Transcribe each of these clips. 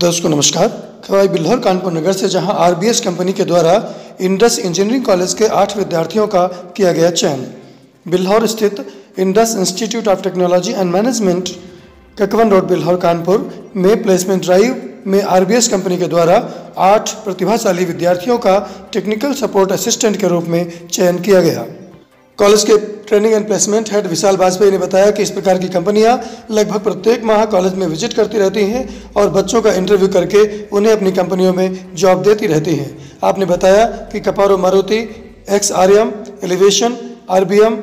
दोस्तों को नमस्कार। खवाई बिल्हौर कानपुर नगर से जहां आरबीएस कंपनी के द्वारा इंडस इंजीनियरिंग कॉलेज के 8 विद्यार्थियों का किया गया चयन। बिल्हौर स्थित Indus Institute of Technology and Management Kakwan road Bilhaur Kanpur में प्लेसमेंट ड्राइव में आरबीएस कंपनी के द्वारा 8 प्रतिभाशाली विद्यार्थियों का टेक्निकल सपोर्ट असिस्टेंट के रूप में चयन किया गया। कॉलेज के ट्रेनिंग एंड प्लेसमेंट हेड विशाल वाजपेयी ने बताया कि इस प्रकार की कंपनियां लगभग प्रत्येक माह कॉलेज में विजिट करती रहती हैं और बच्चों का इंटरव्यू करके उन्हें अपनी कंपनियों में जॉब देती रहती हैं। आपने बताया कि Caparo Maruti, XRM, Elevation, RBM,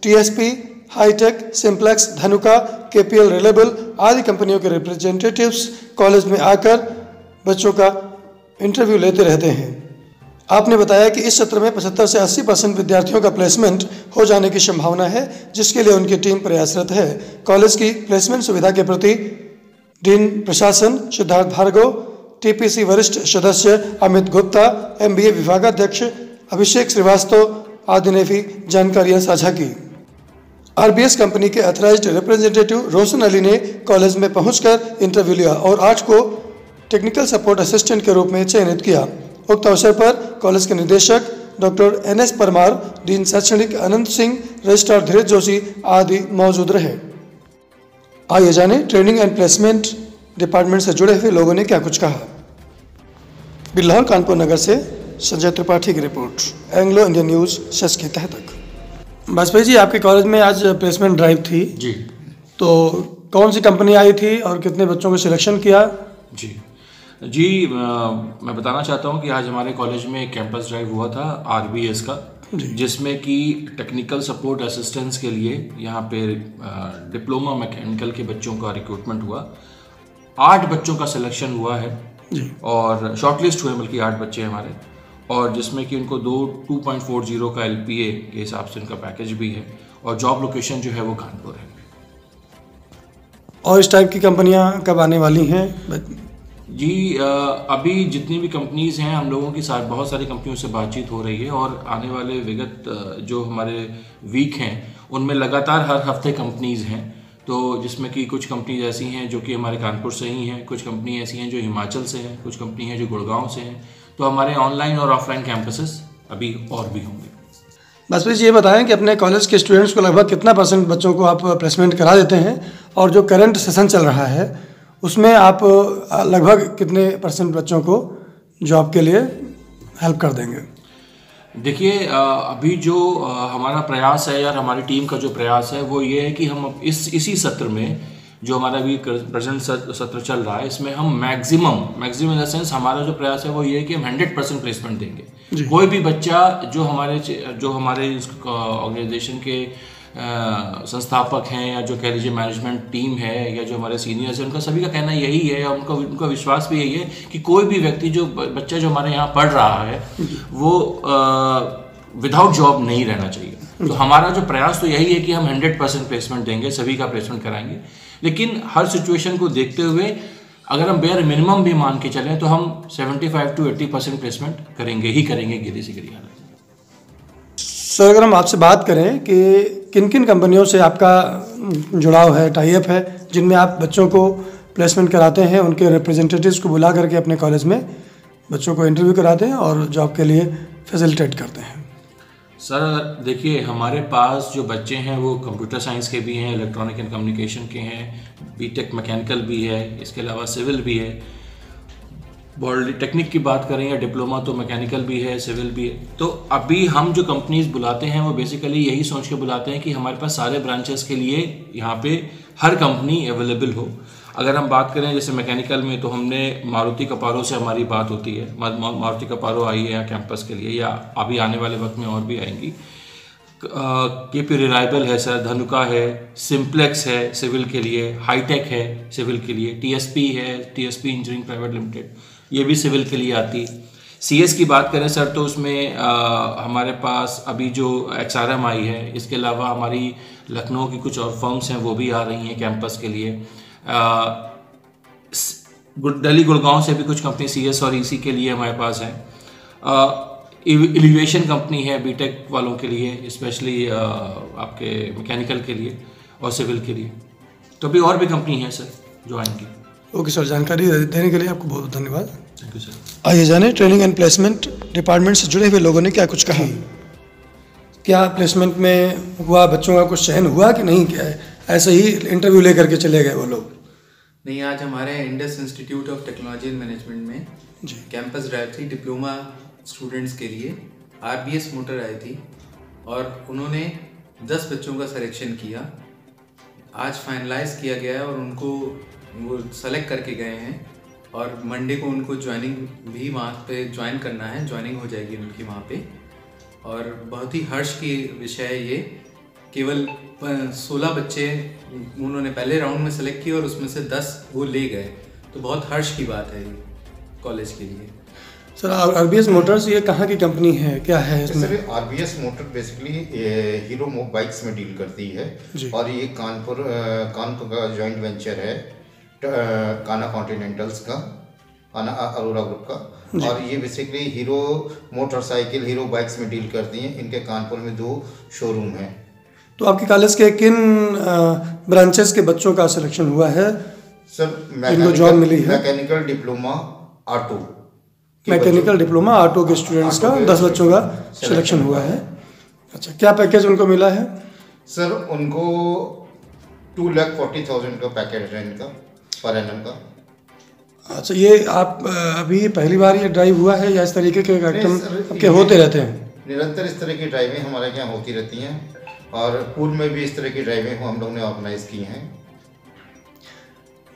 TSP, Hitech, Simplex, Dhanuka, KPL Reliable आदि कंपनियों के रिप्रेजेंटेटिव्स कॉलेज में आकर बच्चों का इंटरव्यू लेते रहते हैं। आपने बताया कि इस सत्र में 75 से 80% विद्यार्थियों का प्लेसमेंट हो जाने की संभावना है, जिसके लिए उनकी टीम प्रयासरत है। कॉलेज की प्लेसमेंट सुविधा के प्रति डीन प्रशासन सिद्धार्थ भार्गव, टीपीसी वरिष्ठ सदस्य अमित गुप्ता, एमबीए विभागाध्यक्ष अभिषेक श्रीवास्तव आदि ने भी जानकारियां साझा की। आरबीएस कंपनी के अथराइज्ड रिप्रेजेंटेटिव रोशन अली ने कॉलेज में पहुंचकर इंटरव्यू लिया और 8 को टेक्निकल सपोर्ट असिस्टेंट के रूप में चयनित किया। उक्त अवसर पर कॉलेज के निदेशक डॉक्टर एनएस परमार, डीन शैक्षणिक अनंत सिंह, रजिस्ट्रार धीरज जोशी आदि मौजूद रहे। आइए जाने ट्रेनिंग एंड प्लेसमेंट डिपार्टमेंट से जुड़े हुए लोगों ने क्या कुछ कहा। बिल्हौर कानपुर नगर से संजय त्रिपाठी की रिपोर्ट, एंग्लो इंडियन न्यूज़ शश के तहत। वाजपेयी जी, आपके कॉलेज में आज प्लेसमेंट ड्राइव थी जी, तो कौन सी कंपनी आई थी और कितने बच्चों को सिलेक्शन किया? जी, मैं बताना चाहता हूँ कि आज हमारे कॉलेज में एक कैंपस ड्राइव हुआ था आरबीएस का, जिसमें कि टेक्निकल सपोर्ट असिस्टेंस के लिए यहाँ पे डिप्लोमा मैकेनिकल के बच्चों का रिक्रूटमेंट हुआ। 8 बच्चों का सिलेक्शन हुआ है जी। और शॉर्टलिस्ट हुए, बल्कि 8 बच्चे हमारे, और जिसमें कि उनको 2.40 का एलपीए के हिसाब से उनका पैकेज भी है और जॉब लोकेशन जो है वो कानपुर है। और इस टाइप की कंपनियां कब आने वाली हैं? जी, अभी जितनी भी कंपनीज़ हैं, हम लोगों की बहुत सारी कंपनियों से बातचीत हो रही है और आने वाले विगत जो हमारे वीक हैं उनमें लगातार हर हफ्ते कंपनीज़ हैं। तो जिसमें कि कुछ कंपनीज ऐसी हैं जो कि हमारे कानपुर से ही हैं, कुछ कंपनी ऐसी हैं जो हिमाचल से हैं, कुछ कंपनी हैं जो गुड़गांव से हैं। तो हमारे ऑनलाइन और ऑफलाइन कैंपसेस अभी और भी होंगे। बस प्लीज़ ये बताएं कि अपने कॉलेज के स्टूडेंट्स को लगभग कितना % बच्चों को आप प्लेसमेंट करा देते हैं, और जो करंट सेशन चल रहा है उसमें आप लगभग कितने % बच्चों को जॉब के लिए हेल्प कर देंगे? देखिए, अभी जो हमारा प्रयास है या हमारी टीम का जो प्रयास है वो ये है कि हम इसी सत्र में, जो हमारा अभी प्रेजेंट सत्र चल रहा है, इसमें हम मैक्सिमम इन द सेंस हमारा जो प्रयास है वो ये है कि हम 100% प्लेसमेंट देंगे। कोई भी बच्चा जो हमारे ऑर्गेनाइजेशन के संस्थापक हैं या जो कह लीजिए मैनेजमेंट टीम है या जो हमारे सीनियर्स हैं, उनका सभी का कहना यही है और उनका विश्वास भी यही है कि कोई भी व्यक्ति बच्चा जो हमारे यहाँ पढ़ रहा है वो विदाउट जॉब नहीं रहना चाहिए। तो हमारा जो प्रयास तो यही है कि हम 100% प्लेसमेंट देंगे, सभी का प्लेसमेंट कराएंगे। लेकिन हर सिचुएशन को देखते हुए अगर हम बेयर मिनिमम भी मान के चलें तो हम 75 to 80% प्लेसमेंट करेंगे गिरी से गिरी हालत में। सर, अगर हम आपसे बात करें कि किन किन कंपनियों से आपका जुड़ाव है, टाई अप है, जिनमें आप बच्चों को प्लेसमेंट कराते हैं, उनके रिप्रेजेंटेटिव्स को बुला करके अपने कॉलेज में बच्चों को इंटरव्यू कराते हैं और जॉब के लिए फैसिलिटेट करते हैं? सर देखिए, हमारे पास जो बच्चे हैं वो कंप्यूटर साइंस के भी हैं, इलेक्ट्रॉनिक एंड कम्युनिकेशन के हैं, बीटेक मैकेनिकल भी है, इसके अलावा सिविल भी है। पॉलिटेक्निक की बात करें या डिप्लोमा तो मैकेनिकल भी है, सिविल भी है। तो अभी हम जो कंपनीज बुलाते हैं वो बेसिकली यही सोच के बुलाते हैं कि हमारे पास सारे ब्रांचेस के लिए यहाँ पे हर कंपनी अवेलेबल हो। अगर हम बात करें जैसे मैकेनिकल में, तो हमने मारुति कपारो से हमारी बात होती है। मारुति कपारो आई है यहाँ कैंपस के लिए, या अभी आने वाले वक्त में और भी आएंगी। केपी रिलायबल है सर, धनुका है, सिंप्लेक्स है सिविल के लिए, हाईटेक है सिविल के लिए, टीएसपी है, टीएसपी इंजीनियरिंग प्राइवेट लिमिटेड, ये भी सिविल के लिए आती। सीएस की बात करें सर तो उसमें हमारे पास अभी जो एक्सआरएम आई है, इसके अलावा हमारी लखनऊ की कुछ और फर्म्स हैं वो भी आ रही हैं कैंपस के लिए। दिल्ली गुड़गांव से भी कुछ कंपनी सीएस और ईसी के लिए हमारे पास है। एलिवेशन कंपनी है बीटेक वालों के लिए, स्पेशली आपके मैकेनिकल के लिए और सिविल के लिए। तो अभी और भी कंपनी है सर जो आएंगी। ओके सर, जानकारी देने के लिए आपको बहुत बहुत धन्यवाद। Thank you sir. आइए जाने ट्रेनिंग एंड प्लेसमेंट डिपार्टमेंट से जुड़े हुए लोगों ने क्या कुछ कहा। क्या प्लेसमेंट में हुआ, बच्चों का कुछ चयन हुआ कि नहीं, क्या है ऐसे ही इंटरव्यू लेकर के चले गए वो लोग? नहीं, आज हमारे Indus Institute of Technology and management में जी कैंपस ड्राइव थी डिप्लोमा स्टूडेंट्स के लिए। आरबीएस मोटर आई थी और उन्होंने 10 बच्चों का सिलेक्शन किया। आज फाइनलाइज किया गया है और उनको वो सेलेक्ट करके गए हैं और मंडे को उनको ज्वाइनिंग भी वहाँ पे ज्वाइन करना है, ज्वाइनिंग हो जाएगी उनकी वहाँ पे। और बहुत ही हर्ष की विषय है ये। केवल 16 बच्चे उन्होंने पहले राउंड में सेलेक्ट किए और उसमें से 10 वो ले गए, तो बहुत हर्ष की बात है ये कॉलेज के लिए। सर, आरबीएस मोटर्स ये कहाँ की कंपनी है, क्या है इसमें? RBS motor basically hero bikes में डील करती है और ये कानपुर का जॉइंट वेंचर है काना कॉन्टिनेंटल्स का, काना अरोरा ग्रुप का। और ये basically hero motorcycle, hero bikes में डील करती हैं। इनके कानपुर में 2 शोरूम हैं। तो आपके कॉलेज के किन ब्रांचेस के बच्चों का सिलेक्शन हुआ है सर? इनको जॉब मिली है? Mechanical diploma auto, mechanical diploma auto के स्टूडेंट्स का 10 बच्चों का सिलेक्शन हुआ है। अच्छा, क्या पैकेज उनको मिला है? सर उनको 2,40,000 का पैकेज है इनका पर एनम का। अच्छा, ये आप अभी पहली बार ये ड्राइव हुआ है या इस तरीके के कार्यक्रम आपके होते रहते हैं? निरंतर इस तरह की ड्राइवें हमारे यहाँ होती रहती हैं और पूर्व में भी इस तरह की ड्राइवें हम लोग ने ऑर्गेनाइज की हैं।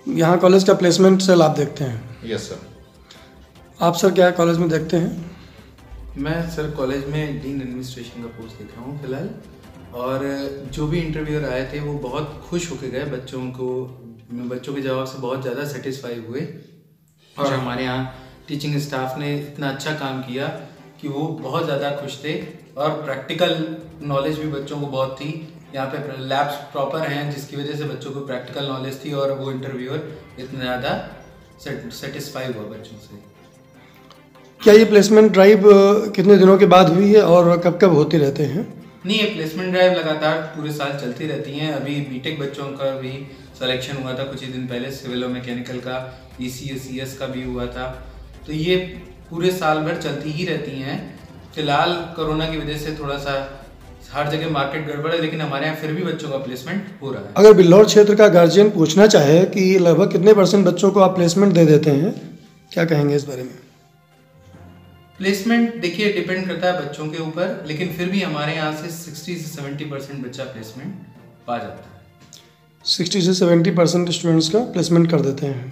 यहाँ कॉलेज का प्लेसमेंट सेल आप देखते हैं? Yes sir. आप सर क्या कॉलेज में देखते हैं? मैं सर कॉलेज में डीन एडमिनिस्ट्रेशन का पोस्ट देख रहा हूँ फिलहाल। और जो भी इंटरव्यूअर आए थे वो बहुत खुश होकर गए, बच्चों के जवाब से बहुत ज़्यादा सेटिस्फाई हुए। और हमारे यहाँ टीचिंग स्टाफ ने इतना अच्छा काम किया कि वो बहुत ज़्यादा खुश थे। और प्रैक्टिकल नॉलेज भी बच्चों को बहुत थी। यहाँ पे लैब्स प्रॉपर हैं जिसकी वजह से बच्चों को प्रैक्टिकल नॉलेज थी और वो इंटरव्यूअर इतना ज़्यादा सेटिस्फाई हुआ बच्चों से। क्या ये प्लेसमेंट ड्राइव कितने दिनों के बाद हुई है और कब कब होते रहते हैं? नहीं, ये प्लेसमेंट ड्राइव लगातार पूरे साल चलती रहती हैं। अभी बीटेक बच्चों का भी सिलेक्शन हुआ था कुछ ही दिन पहले, सिविल और मैकेनिकल का, ECS का भी हुआ था। तो ये पूरे साल भर चलती ही रहती हैं। फिलहाल कोरोना की वजह से थोड़ा सा हर जगह मार्केट गड़बड़ है, लेकिन हमारे यहाँ फिर भी बच्चों का प्लेसमेंट हो रहा है। अगर बिल्हौर क्षेत्र का गार्जियन पूछना चाहे कि लगभग कितने % बच्चों को आप प्लेसमेंट दे देते हैं, क्या कहेंगे इस बारे में? प्लेसमेंट देखिए डिपेंड करता है बच्चों के ऊपर, लेकिन फिर भी हमारे यहाँ से 60 से 70% बच्चा प्लेसमेंट पा जाता है। 60 से 70% स्टूडेंट्स का प्लेसमेंट कर देते हैं।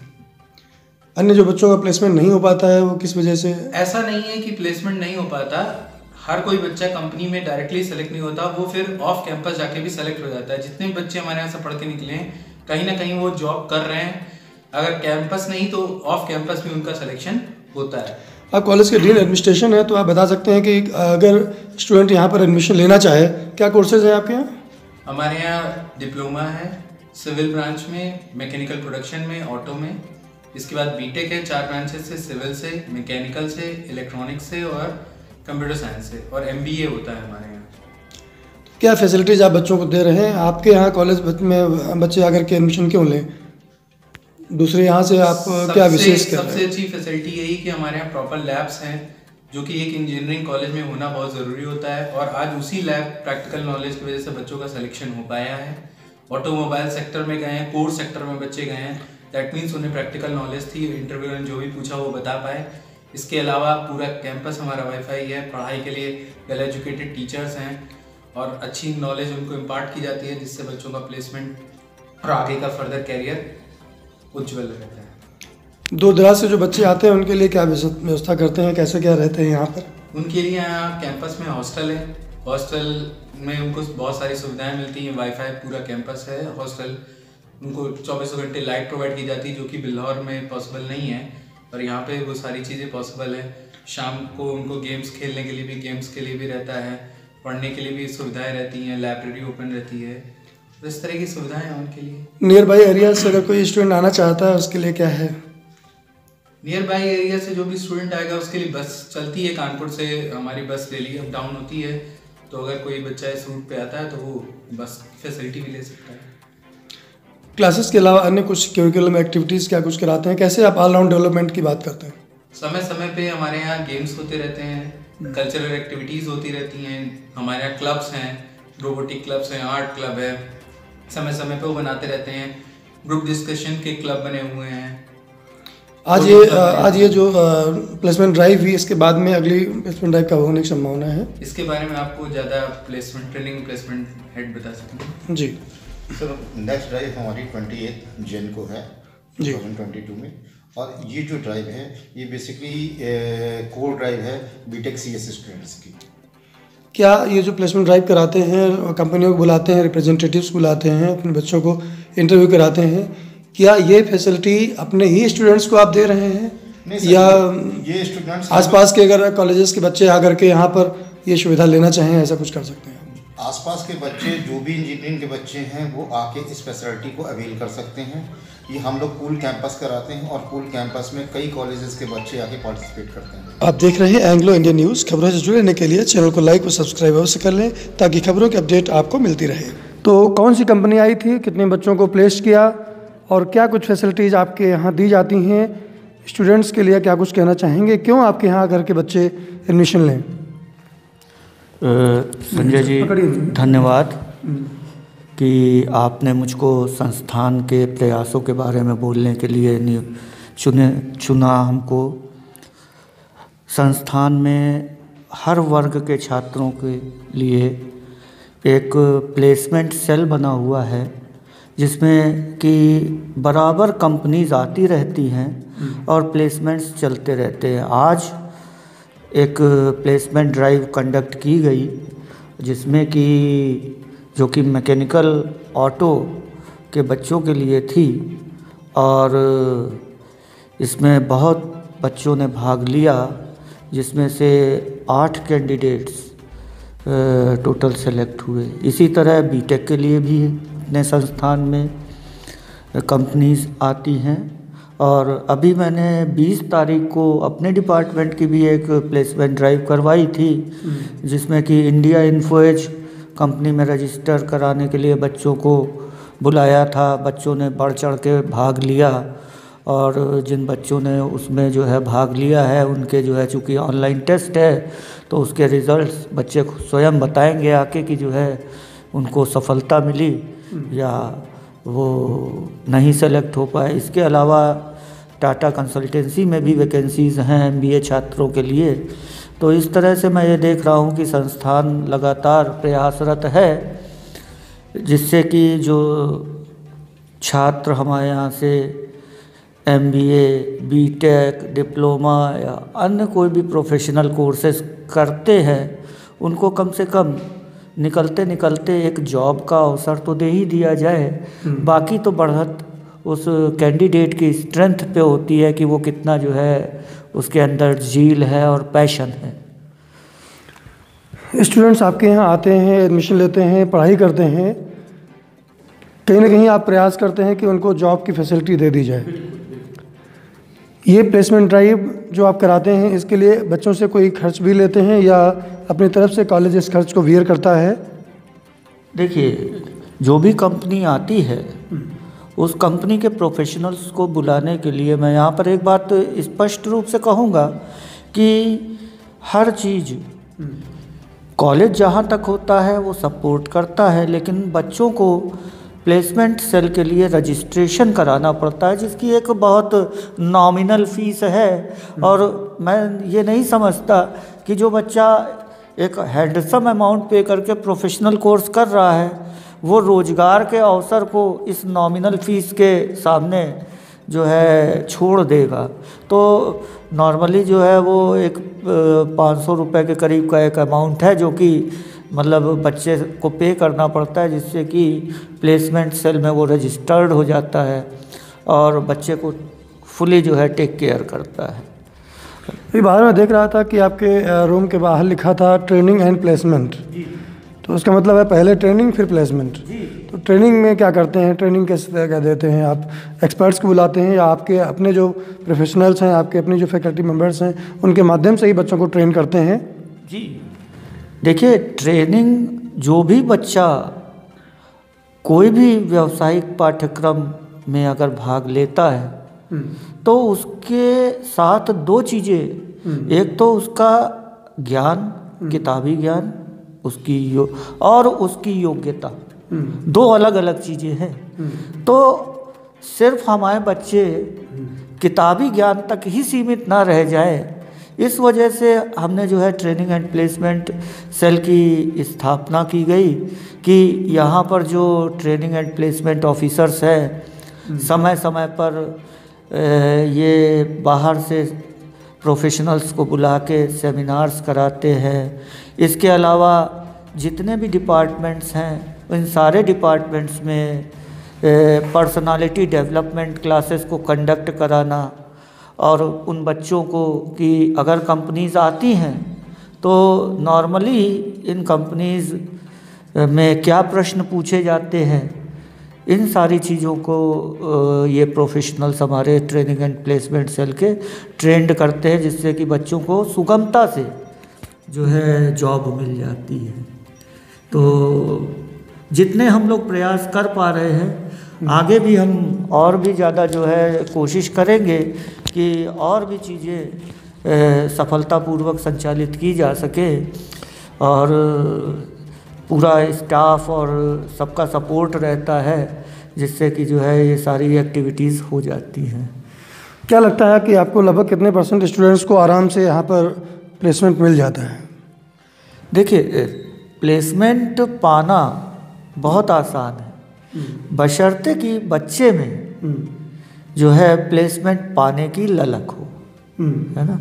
अन्य जो बच्चों का प्लेसमेंट नहीं हो पाता है वो किस वजह से? ऐसा नहीं है कि प्लेसमेंट नहीं हो पाता। हर कोई बच्चा कंपनी में डायरेक्टली सेलेक्ट नहीं होता, वो फिर ऑफ कैंपस जाके भी सेलेक्ट हो जाता है। जितने भी बच्चे हमारे यहाँ से पढ़ के निकले हैं कहीं ना कहीं वो जॉब कर रहे हैं। अगर कैंपस नहीं तो ऑफ कैंपस भी उनका सिलेक्शन होता है। आप कॉलेज के डीन एडमिनिस्ट्रेशन है, तो आप बता सकते हैं कि अगर स्टूडेंट यहाँ पर एडमिशन लेना चाहे, क्या कोर्सेज हैं आपके यहाँ? हमारे यहाँ डिप्लोमा है सिविल ब्रांच में, मैकेनिकल प्रोडक्शन में, ऑटो में। इसके बाद बीटेक है 4 ब्रांचेस से, सिविल से, मैकेनिकल से, इलेक्ट्रॉनिक्स से और कंप्यूटर साइंस से, और MBA होता है हमारे यहाँ। क्या फैसिलिटीज़ आप बच्चों को दे रहे हैं? आपके यहाँ कॉलेज में बच्चे आकर के एडमिशन क्यों लें? दूसरे यहाँ से आप क्या विशेष कर रहे हैं? सबसे अच्छी फैसिलिटी यही कि हमारे यहाँ प्रॉपर लैब्स हैं, जो कि एक इंजीनियरिंग कॉलेज में होना बहुत ज़रूरी होता है। और आज उसी लैब प्रैक्टिकल नॉलेज की वजह से बच्चों का सिलेक्शन हो पाया है। ऑटोमोबाइल सेक्टर में गए हैं, कोर सेक्टर में बच्चे गए हैं, दैट मीन्स उन्हें प्रैक्टिकल नॉलेज थी, इंटरव्यू में जो भी पूछा वो बता पाए। इसके अलावा पूरा कैंपस हमारा वाईफाई है, पढ़ाई के लिए वेल एजुकेटेड टीचर्स हैं और अच्छी नॉलेज उनको इम्पार्ट की जाती है, जिससे बच्चों का प्लेसमेंट और आगे का फर्दर कैरियर उज्ज्वल रहता है। दूर दराज से जो बच्चे आते हैं उनके लिए क्या व्यवस्था करते हैं, कैसे क्या रहते हैं यहाँ पर? उनके लिए यहाँ कैंपस में हॉस्टल है, हॉस्टल में उनको बहुत सारी सुविधाएं मिलती हैं। वाईफाई पूरा कैंपस है, हॉस्टल उनको 24 घंटे लाइट प्रोवाइड की जाती है, जो कि बिल्हौर में पॉसिबल नहीं है, और यहाँ पे वो सारी चीज़ें पॉसिबल है। शाम को उनको गेम्स खेलने के लिए भी रहता है, पढ़ने के लिए भी सुविधाएं रहती हैं, लाइब्रेरी ओपन रहती है, तो इस तरह की सुविधाएं हैं उनके लिए। नियर बाई एरिया से अगर कोई स्टूडेंट आना चाहता है उसके लिए क्या है? नियर बाई एरिया से जो भी स्टूडेंट आएगा उसके लिए बस चलती है, कानपुर से हमारी बस डेली अप डाउन होती है, तो अगर कोई बच्चा इस रूट पे आता है तो वो बस फैसिलिटी भी ले सकता है। क्लासेस के अलावा अन्य कुछ करिकुलम एक्टिविटीज़ क्या कुछ कराते हैं? कैसे आप ऑलराउंड डेवलपमेंट की बात करते हैं? समय समय पे हमारे यहाँ गेम्स होते रहते हैं, कल्चरल एक्टिविटीज़ होती रहती हैं, हमारे यहाँ क्लब्स हैं, रोबोटिक क्लब्स हैं, आर्ट क्लब है, समय समय पे वो बनाते रहते हैं। ग्रुप डिस्कशन के क्लब बने हुए हैं। आज ये जो प्लेसमेंट ड्राइव हुई, इसके बाद में अगली प्लेसमेंट ड्राइव कब होने की संभावना है? इसके बारे में आपको ज़्यादा प्लेसमेंट ट्रेनिंग प्लेसमेंट हेड बता सकते हैं। जी सर, नेक्स्ट ड्राइव हमारी 28 जन को है 2022 में, और ये जो ड्राइव है ये बेसिकली कोर ड्राइव है बीटेक सीएस स्टूडेंट्स की। क्या ये जो प्लेसमेंट ड्राइव कराते हैं, कंपनियों को बुलाते हैं, रिप्रेजेंटेटिव्स बुलाते हैं, अपने बच्चों को इंटरव्यू कराते हैं, क्या ये फैसिलिटी अपने ही स्टूडेंट्स को आप दे रहे हैं? या ये स्टूडेंट्स आसपास के अगर कॉलेजेस के बच्चे आकर के यहाँ पर ये सुविधा लेना चाहें, ऐसा कुछ कर सकते हैं? आसपास के बच्चे जो भी इंजीनियरिंग के बच्चे हैं वो आके इस फैसिलिटी को अवेल कर सकते हैं। ये हम लोग पूल कैंपस कराते हैं और पूल कैंपस में कई कॉलेजेस के बच्चे आके पार्टिसिपेट करते हैं। आप देख रहे हैं एंग्लो इंडियन न्यूज़। खबरों से जुड़े रहने के लिए चैनल को लाइक और सब्सक्राइब अवश्य कर लें ताकि खबरों की अपडेट आपको मिलती रहे। तो कौन सी कंपनी आई थी, कितने बच्चों को प्लेस किया और क्या कुछ फैसिलिटीज़ आपके यहाँ दी जाती हैं स्टूडेंट्स के लिए, क्या कुछ कहना चाहेंगे? क्यों आपके यहाँ आकर के बच्चे एडमिशन लें? संजय जी, धन्यवाद कि आपने मुझको संस्थान के प्रयासों के बारे में बोलने के लिए चुना हमको। संस्थान में हर वर्ग के छात्रों के लिए एक प्लेसमेंट सेल बना हुआ है जिसमें कि बराबर कंपनीज आती रहती हैं और प्लेसमेंट्स चलते रहते हैं। आज एक प्लेसमेंट ड्राइव कंडक्ट की गई जिसमें कि जो कि मैकेनिकल ऑटो के बच्चों के लिए थी, और इसमें बहुत बच्चों ने भाग लिया, जिसमें से 8 कैंडिडेट्स टोटल सेलेक्ट हुए। इसी तरह बीटेक के लिए भी अपने संस्थान में कंपनीज आती हैं, और अभी मैंने 20 तारीख को अपने डिपार्टमेंट की भी एक प्लेसमेंट ड्राइव करवाई थी जिसमें कि इंडिया इन्फोएज कंपनी में रजिस्टर कराने के लिए बच्चों को बुलाया था। बच्चों ने बढ़ चढ़ के भाग लिया, और जिन बच्चों ने उसमें जो है भाग लिया है उनके जो है चूँकि ऑनलाइन टेस्ट है तो उसके रिज़ल्ट्स बच्चे स्वयं बताएंगे आके कि जो है उनको सफलता मिली या वो नहीं सेलेक्ट हो पाए। इसके अलावा टाटा कंसल्टेंसी में भी वैकेंसीज़ हैं एमबीए छात्रों के लिए। तो इस तरह से मैं ये देख रहा हूँ कि संस्थान लगातार प्रयासरत है जिससे कि जो छात्र हमारे यहाँ से एमबीए, बीटेक, डिप्लोमा या अन्य कोई भी प्रोफेशनल कोर्सेज करते हैं उनको कम से कम निकलते निकलते एक जॉब का अवसर तो दे ही दिया जाए। बाकी तो बढ़त उस कैंडिडेट की स्ट्रेंथ पे होती है कि वो कितना जो है उसके अंदर जील है और पैशन है। स्टूडेंट्स आपके यहाँ आते हैं, एडमिशन लेते हैं, पढ़ाई करते हैं, कहीं ना कहीं आप प्रयास करते हैं कि उनको जॉब की फैसिलिटी दे दी जाए। ये प्लेसमेंट ड्राइव जो आप कराते हैं इसके लिए बच्चों से कोई खर्च भी लेते हैं या अपनी तरफ से कॉलेज इस खर्च को वियर करता है? देखिए, जो भी कंपनी आती है उस कंपनी के प्रोफेशनल्स को बुलाने के लिए मैं यहाँ पर एक बात स्पष्ट रूप से कहूँगा कि हर चीज़ कॉलेज जहाँ तक होता है वो सपोर्ट करता है, लेकिन बच्चों को प्लेसमेंट सेल के लिए रजिस्ट्रेशन कराना पड़ता है जिसकी एक बहुत नॉमिनल फ़ीस है। और मैं ये नहीं समझता कि जो बच्चा एक हैंडसम अमाउंट पे करके प्रोफेशनल कोर्स कर रहा है वो रोज़गार के अवसर को इस नॉमिनल फ़ीस के सामने जो है छोड़ देगा। तो नॉर्मली जो है वो एक 500 रुपये के करीब का एक अमाउंट है जो कि मतलब बच्चे को पे करना पड़ता है, जिससे कि प्लेसमेंट सेल में वो रजिस्टर्ड हो जाता है और बच्चे को फुली जो है टेक केयर करता है। अभी बाहर में देख रहा था कि आपके रूम के बाहर लिखा था ट्रेनिंग एंड प्लेसमेंट, तो उसका मतलब है पहले ट्रेनिंग फिर प्लेसमेंट। तो ट्रेनिंग में क्या करते हैं, ट्रेनिंग किस तरह का देते हैं? आप एक्सपर्ट्स को बुलाते हैं या आपके अपने जो प्रोफेशनल्स हैं, आपके अपने जो फैकल्टी मेंबर्स हैं, उनके माध्यम से ही बच्चों को ट्रेन करते हैं? जी देखिए, ट्रेनिंग जो भी बच्चा कोई भी व्यावसायिक पाठ्यक्रम में अगर भाग लेता है तो उसके साथ दो चीज़ें, एक तो उसका ज्ञान, किताबी ज्ञान, और उसकी योग्यता, दो अलग अलग चीज़ें हैं। तो सिर्फ हमारे बच्चे किताबी ज्ञान तक ही सीमित ना रह जाए, इस वजह से हमने जो है ट्रेनिंग एंड प्लेसमेंट सेल की स्थापना की गई कि यहाँ पर जो ट्रेनिंग एंड प्लेसमेंट ऑफिसर्स हैं समय समय पर ये बाहर से प्रोफेशनल्स को बुला के सेमिनार्स कराते हैं। इसके अलावा जितने भी डिपार्टमेंट्स हैं इन सारे डिपार्टमेंट्स में पर्सनालिटी डेवलपमेंट क्लासेस को कंडक्ट कराना, और उन बच्चों को कि अगर कंपनीज़ आती हैं तो नॉर्मली इन कंपनीज़ में क्या प्रश्न पूछे जाते हैं, इन सारी चीज़ों को ये प्रोफेशनल्स हमारे ट्रेनिंग एंड प्लेसमेंट सेल के ट्रेंड करते हैं, जिससे कि बच्चों को सुगमता से जो है जॉब मिल जाती है। तो जितने हम लोग प्रयास कर पा रहे हैं, आगे भी हम और भी ज़्यादा जो है कोशिश करेंगे कि और भी चीज़ें सफलतापूर्वक संचालित की जा सके, और पूरा स्टाफ और सबका सपोर्ट रहता है, जिससे कि जो है ये सारी एक्टिविटीज़ हो जाती हैं। क्या लगता है कि आपको लगभग कितने % स्टूडेंट्स को आराम से यहाँ पर प्लेसमेंट मिल जाता है? देखिए, प्लेसमेंट पाना बहुत आसान है, बशर्ते कि बच्चे में जो है प्लेसमेंट पाने की ललक हो, है ना।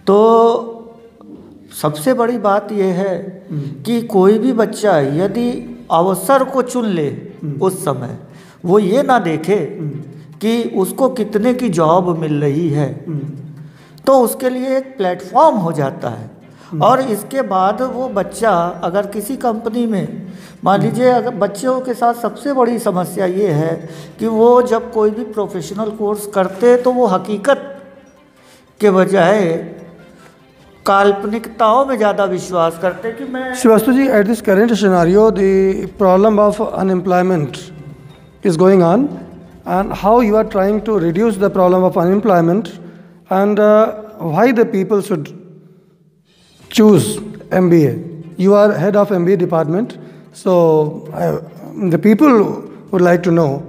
तो सबसे बड़ी बात यह है कि कोई भी बच्चा यदि अवसर को चुन ले उस समय, वो ये ना देखे कि उसको कितने की जॉब मिल रही है, तो उसके लिए एक प्लेटफॉर्म हो जाता है। और इसके बाद वो बच्चा अगर किसी कंपनी में, मान लीजिए अगर बच्चों के साथ सबसे बड़ी समस्या ये है कि वो जब कोई भी प्रोफेशनल कोर्स करते तो वो हकीकत के बजाय काल्पनिकताओं में ज़्यादा विश्वास करते कि मैं। Shrivastava ji, at this current scenario the problem of unemployment is going on, and how you are trying to reduce the problem of unemployment, and why the people should choose MBA. You are head of MBA department, so the people would like to know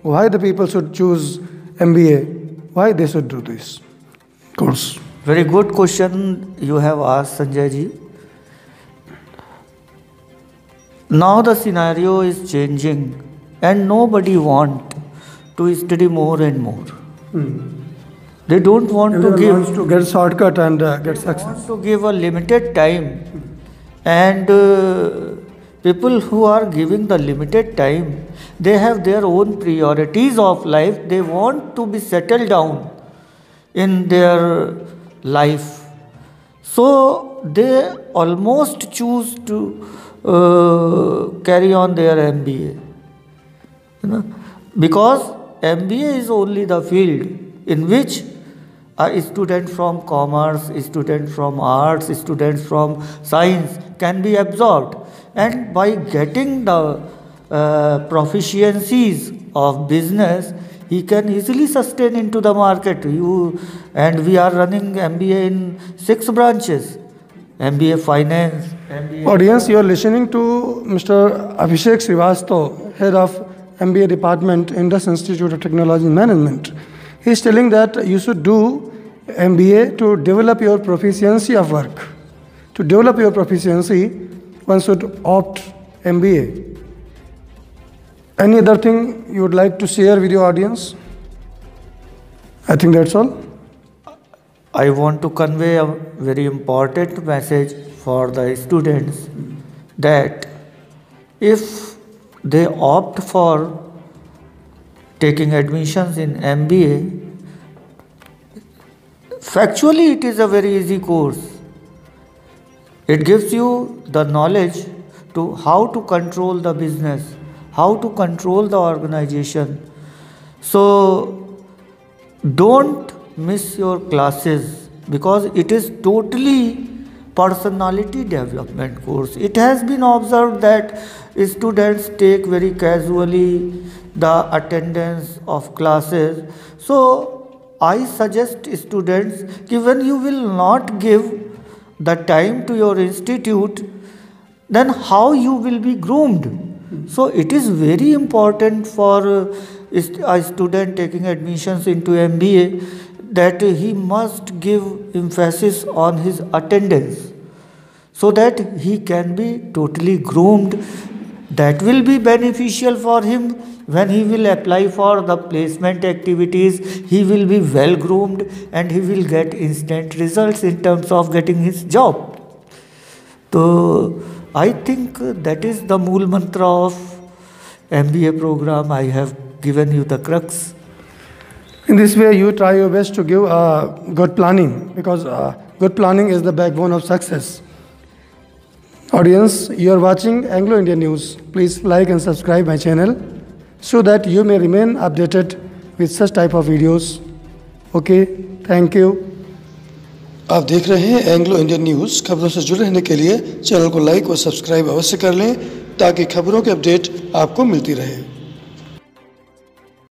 why the people should choose MBA, why they should do this course. Very good question you have asked, Sanjay ji. Now the scenario is changing and nobody want to study more and more. They don't want Everyone to give. wants to get shortcut and get success. Want to give a limited time, and people who are giving the limited time, they have their own priorities of life. They want to be settled down in their life, so they almost choose to carry on their MBA. You know, because MBA is only the field in which a student from commerce, a student from arts, a student from science can be absorbed, and by getting the proficiencies of business, he can easily sustain into the market. And we are running MBA in 6 branches. MBA Finance. MBA Audience, you are listening to Mr. Abhishek Srivastava, head of MBA department, Indus Institute of Technology and Management. He is telling that you should do MBA to develop your proficiency of work. To develop your proficiency, one should opt MBA. Any other thing you would like to share with your audience? I think that's all. I want to convey a very important message for the students, that if they opt for taking admissions in MBA, factually it is a very easy course. It gives you the knowledge to how to control the business, how to control the organization. So don't miss your classes, because it is totally personality development course. It has been observed that students take very casually the attendance of classes. So I suggest students that when you will not give the time to your institute, then how you will be groomed. So it is very important for a student taking admissions into MBA that he must give emphasis on his attendance so that he can be totally groomed. That will be beneficial for him when he will apply for the placement activities. He will be well groomed and he will get instant results in terms of getting his job. So I think that is the mool mantra of MBA program. I have given you the crux. In this way, you try your best to give good planning, because good planning is the backbone of success. Audience, you are watching Anglo-Indian News. Please like and subscribe my channel so that you may remain updated with such type of videos. Okay, thank you. आप देख रहे हैं Anglo Indian news. खबरों से जुड़े रहने के लिए चैनल को लाइक और सब्सक्राइब अवश्य कर लें ताकि खबरों के अपडेट आपको मिलती रहे।